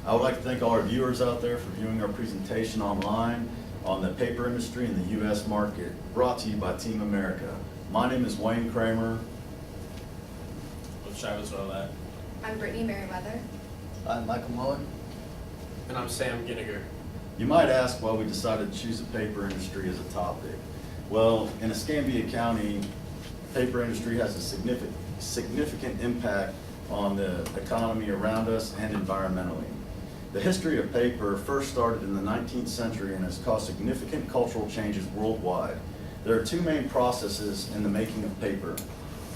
I would like to thank all our viewers out there for viewing our presentation online on the paper industry in the U.S. market, brought to you by Team America. My name is Wayne Cramer. I'm Travis Roulhac. I'm Brittani Meriwether. I'm Michael Muller. And I'm Sam Giniger. You might ask why we decided to choose the paper industry as a topic. Well, in Escambia County, the paper industry has a significant impact on the economy around us and environmentally. The history of paper first started in the 19th century and has caused significant cultural changes worldwide. There are two main processes in the making of paper.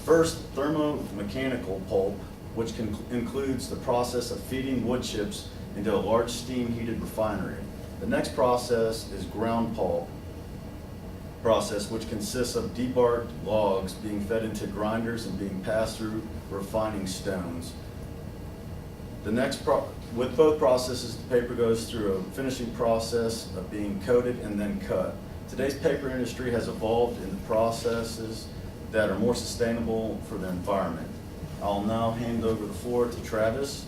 First, thermomechanical pulp, which includes the process of feeding wood chips into a large steam-heated refinery. The next process is ground pulp process, which consists of debarked logs being fed into grinders and being passed through refining stones. With both processes, the paper goes through a finishing process of being coated and then cut. Today's paper industry has evolved into processes that are more sustainable for the environment. I'll now hand over the floor to Travis.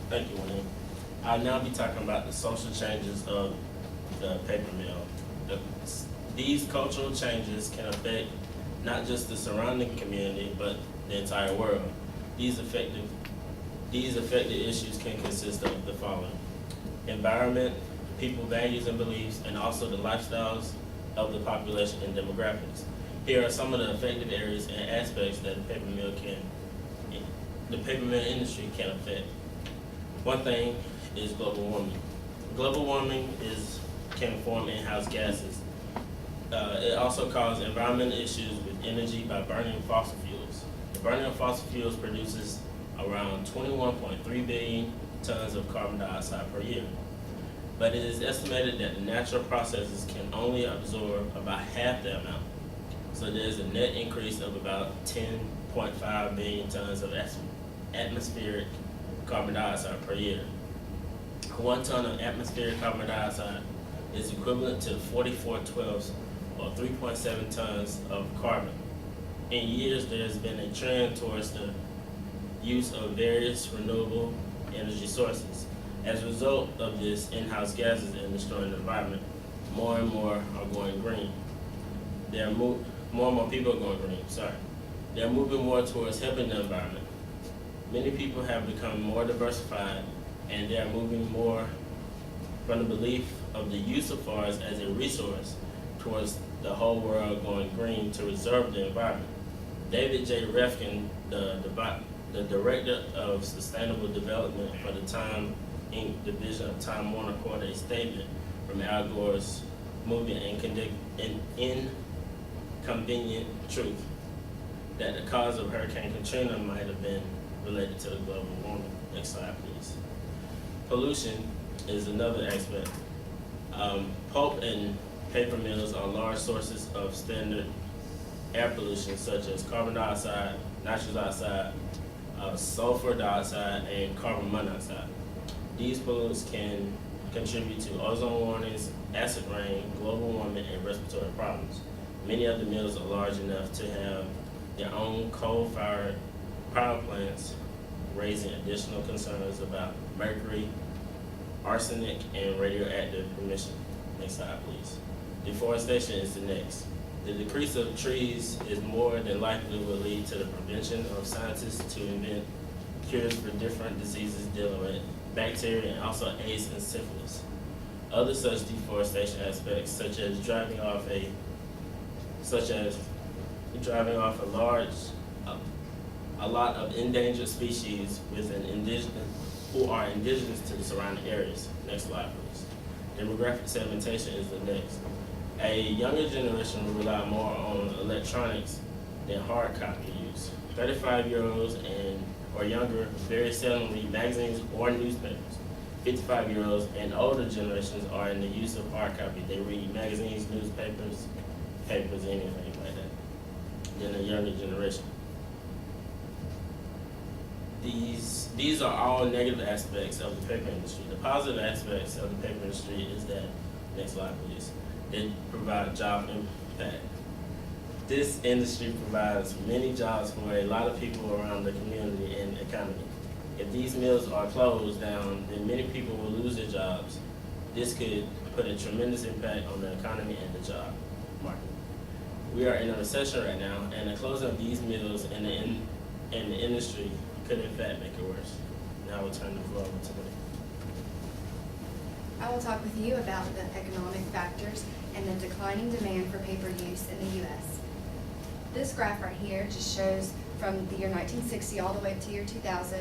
Thank you, Wayne. I'll now be talking about the social changes of the paper mill. These cultural changes can affect not just the surrounding community, but the entire world. These affected issues can consist of the following: environment, people values and beliefs, and also the lifestyles of the population and demographics. Here are some of the affected areas and aspects that the paper mill industry can affect. One thing is global warming. Global warming can form in-house gases. It also causes environmental issues with energy by burning fossil fuels. The burning of fossil fuels produces around 21.3 billion tons of carbon dioxide per year. But it is estimated that the natural processes can only absorb about half that amount. So there's a net increase of about 10.5 billion tons of atmospheric carbon dioxide per year. 1 ton of atmospheric carbon dioxide is equivalent to 44/12 or 3.7 tons of carbon. In years, there's been a trend towards the use of various renewable energy sources. As a result of this, in-house gases and destroying the environment, more and more are going green. More and more people are going green, They're moving more towards helping the environment. Many people have become more diversified, and they are moving more from the belief of the use of forests as a resource towards the whole world going green to reserve the environment. David J. Refkin, the Director of Sustainable Development for the Time Inc. Division of Time Warner, quoted a statement from Al Gore's movie Inconvenient Truth that the cause of Hurricane Katrina might have been related to the global warming. Next slide, please. Pollution is another aspect. Pulp and paper mills are large sources of standard air pollution such as carbon dioxide, nitrous oxide, sulfur dioxide, and carbon monoxide. These pollutants can contribute to ozone warnings, acid rain, global warming, and respiratory problems. Many of the mills are large enough to have their own coal-fired power plants, raising additional concerns about mercury, arsenic, and radioactive emission. Next slide, please. Deforestation is the next. The decrease of trees is more than likely will lead to the prevention of scientists to invent cures for different diseases dealing with bacteria and also AIDS and syphilis. Other such deforestation aspects, such as driving off a lot of endangered species who are indigenous to the surrounding areas. Next slide, please. Demographic segmentation is the next. A younger generation will rely more on electronics than hard copy use. 35-year-olds or younger very seldom read magazines or newspapers. 55-year-olds and older generations are in the use of hard copy. They read magazines, newspapers, papers, anything like that. Then the younger generation. These are all negative aspects of the paper industry. The positive aspects of the paper industry is that, next slide please, it provides job impact. This industry provides many jobs for a lot of people around the community and economy. If these mills are closed down, then many people will lose their jobs. This could put a tremendous impact on the economy and the job market. We are in a recession right now, and the closing of these mills and the industry could in fact make it worse. Now I will turn the floor over to Brittani. I will talk with you about the economic factors and the declining demand for paper use in the U.S. This graph right here just shows from the year 1960 all the way up to year 2000,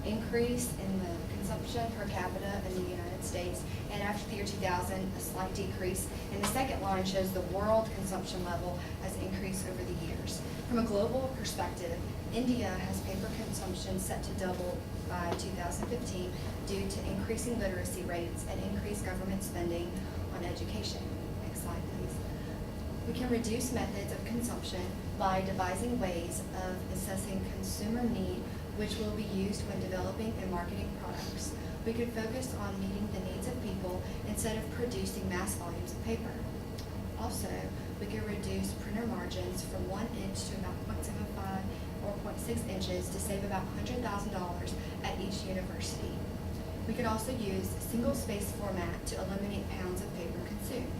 increase in the consumption per capita in the United States, and after the year 2000, a slight decrease. And the second line shows the world consumption level has increased over the years. From a global perspective, India has paper consumption set to double by 2015 due to increasing literacy rates and increased government spending on education. Next slide, please. We can reduce methods of consumption by devising ways of assessing consumer need, which will be used when developing and marketing products. We could focus on meeting the needs of people instead of producing mass volumes of paper. Also, we could reduce printer margins from 1 inch to about 0.75 or 0.6 inches to save about $100,000 at each university. We could also use single-space format to eliminate pounds of paper consumed.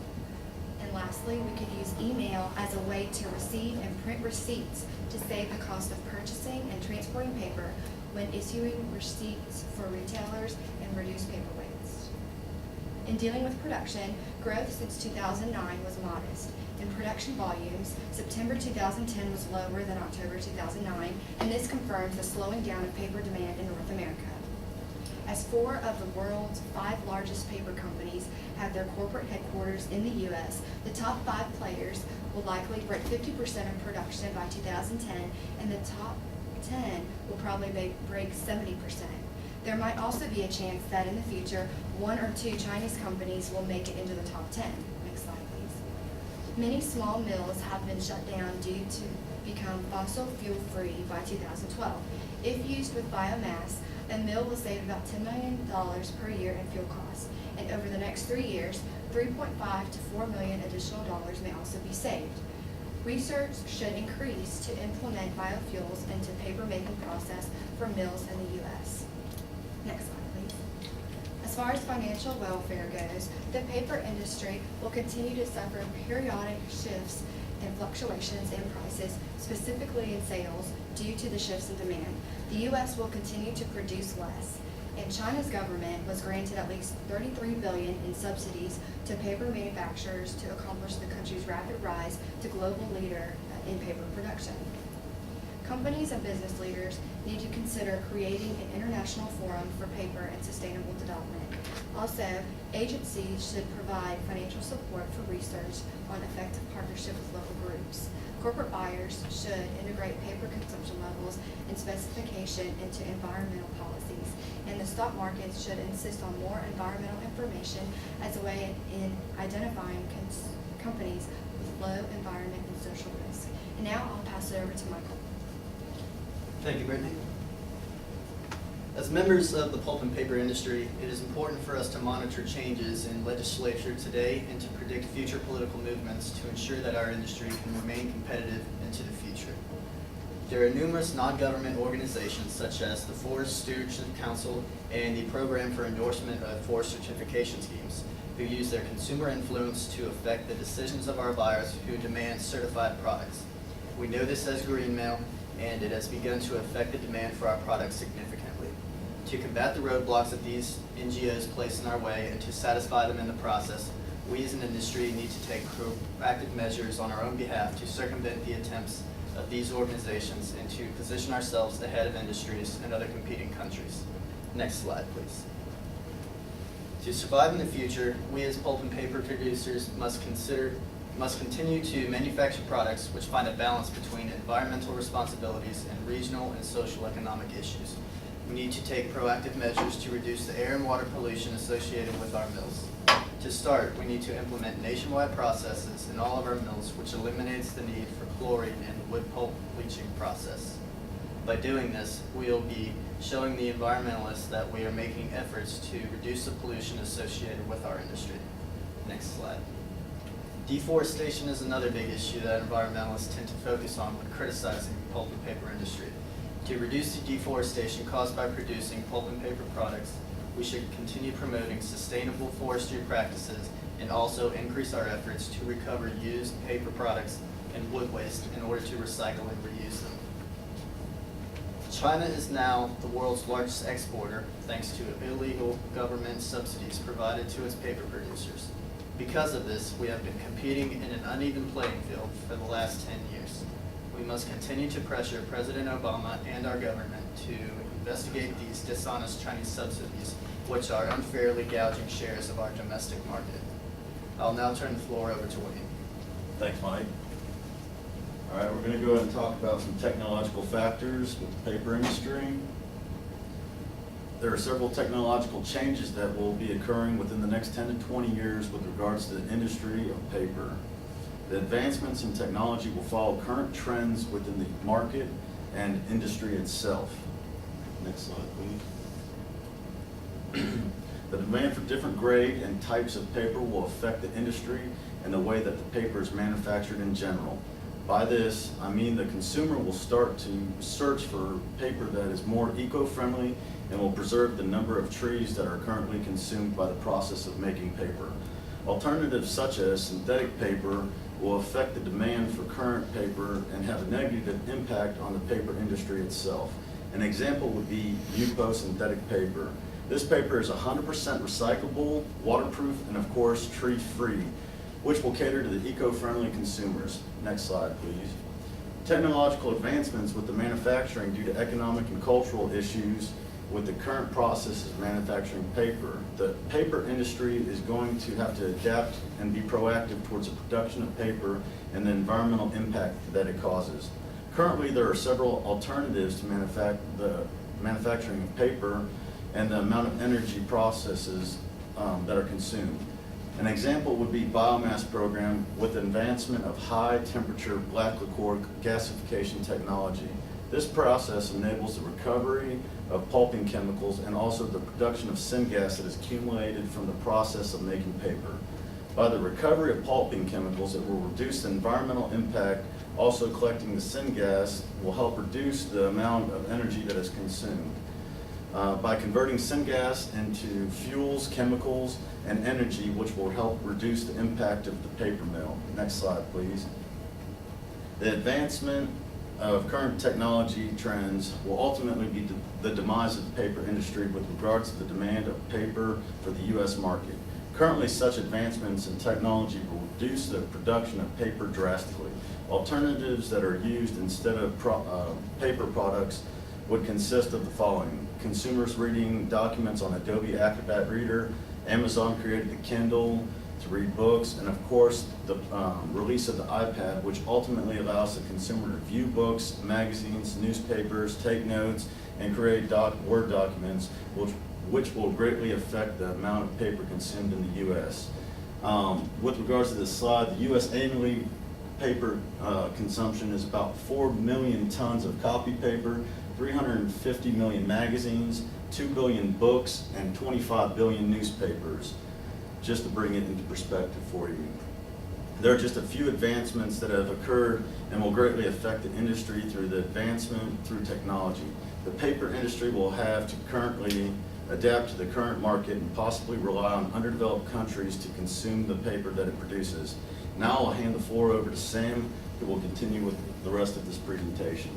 And lastly, we could use email as a way to receive and print receipts to save the cost of purchasing and transporting paper when issuing receipts for retailers and reduce paper waste. In dealing with production, growth since 2009 was modest. In production volumes, September 2010 was lower than October 2009, and this confirms the slowing down of paper demand in North America. As 4 of the world's 5 largest paper companies have their corporate headquarters in the U.S., the top 5 players will likely break 50% of production by 2010, and the top 10 will probably break 70%. There might also be a chance that in the future, 1 or 2 Chinese companies will make it into the top 10. Next slide, please. Many small mills have been shut down due to become fossil fuel free by 2012. If used with biomass, a mill will save about $10 million per year in fuel costs, and over the next 3 years, $3.5 to $4 million additional dollars may also be saved. Research should increase to implement biofuels into paper-making process for mills in the U.S. Next slide, please. As far as financial welfare goes, the paper industry will continue to suffer periodic shifts and fluctuations in prices, specifically in sales, due to the shifts in demand. The U.S. will continue to produce less, and China's government was granted at least $33 billion in subsidies to paper manufacturers to accomplish the country's rapid rise to global leader in paper production. Companies and business leaders need to consider creating an international forum for paper and sustainable development. Also, agencies should provide financial support for research on effective partnership with local groups. Corporate buyers should integrate paper consumption levels and specification into environmental policies, and the stock market should insist on more environmental information as a way in identifying companies with low environment and social risk. And now I'll pass it over to Michael. Thank you, Brittani. As members of the pulp and paper industry, it is important for us to monitor changes in legislature today and to predict future political movements to ensure that our industry can remain competitive into the future. There are numerous non-government organizations such as the Forest Stewardship Council and the Program for Endorsement of Forest Certification Schemes, who use their consumer influence to affect the decisions of our buyers who demand certified products. We know this as green mail, and it has begun to affect the demand for our products significantly. To combat the roadblocks that these NGOs place in our way and to satisfy them in the process, we as an industry need to take proactive measures on our own behalf to circumvent the attempts of these organizations and to position ourselves ahead of industries and other competing countries. Next slide, please. To survive in the future, we as pulp and paper producers must continue to manufacture products which find a balance between environmental responsibilities and regional and social economic issues. We need to take proactive measures to reduce the air and water pollution associated with our mills. To start, we need to implement nationwide processes in all of our mills which eliminates the need for chlorine in the wood pulp bleaching process. By doing this, we will be showing the environmentalists that we are making efforts to reduce the pollution associated with our industry. Next slide. Deforestation is another big issue that environmentalists tend to focus on when criticizing the pulp and paper industry. To reduce the deforestation caused by producing pulp and paper products, we should continue promoting sustainable forestry practices and also increase our efforts to recover used paper products and wood waste in order to recycle and reuse them. China is now the world's largest exporter thanks to illegal government subsidies provided to its paper producers. Because of this, we have been competing in an uneven playing field for the last 10 years. We must continue to pressure President Obama and our government to investigate these dishonest Chinese subsidies, which are unfairly gouging shares of our domestic market. I'll now turn the floor over to Wayne. Thanks, Mike. All right, we're going to go ahead and talk about some technological factors with the paper industry. There are several technological changes that will be occurring within the next 10 to 20 years with regards to the industry of paper. The advancements in technology will follow current trends within the market and industry itself. Next slide, please. The demand for different grade and types of paper will affect the industry and the way that the paper is manufactured in general. By this, I mean the consumer will start to search for paper that is more eco-friendly and will preserve the number of trees that are currently consumed by the process of making paper. Alternatives such as synthetic paper will affect the demand for current paper and have a negative impact on the paper industry itself. An example would be UPO synthetic paper. This paper is 100% recyclable, waterproof, and of course tree-free, which will cater to the eco-friendly consumers. Next slide, please. Technological advancements with the manufacturing due to economic and cultural issues with the current process of manufacturing paper. The paper industry is going to have to adapt and be proactive towards the production of paper and the environmental impact that it causes. Currently, there are several alternatives to the manufacturing of paper and the amount of energy processes that are consumed. An example would be biomass program with advancement of high temperature black liquor gasification technology. This process enables the recovery of pulping chemicals and also the production of syngas that is accumulated from the process of making paper. By the recovery of pulping chemicals, it will reduce the environmental impact. Also, collecting the syngas will help reduce the amount of energy that is consumed. By converting syngas into fuels, chemicals, and energy, which will help reduce the impact of the paper mill. Next slide, please. The advancement of current technology trends will ultimately be the demise of the paper industry with regards to the demand of paper for the U.S. market. Currently, such advancements in technology will reduce the production of paper drastically. Alternatives that are used instead of paper products would consist of the following: consumers reading documents on Adobe Acrobat Reader, Amazon created the Kindle to read books, and of course the release of the iPad, which ultimately allows the consumer to view books, magazines, newspapers, take notes, and create Word documents, which will greatly affect the amount of paper consumed in the U.S. With regards to this slide, the U.S. annually paper consumption is about 4 million tons of copy paper, 350 million magazines, 2 billion books, and 25 billion newspapers, just to bring it into perspective for you. There are just a few advancements that have occurred and will greatly affect the industry through the advancement through technology. The paper industry will have to currently adapt to the current market and possibly rely on underdeveloped countries to consume the paper that it produces. Now I'll hand the floor over to Sam, who will continue with the rest of this presentation.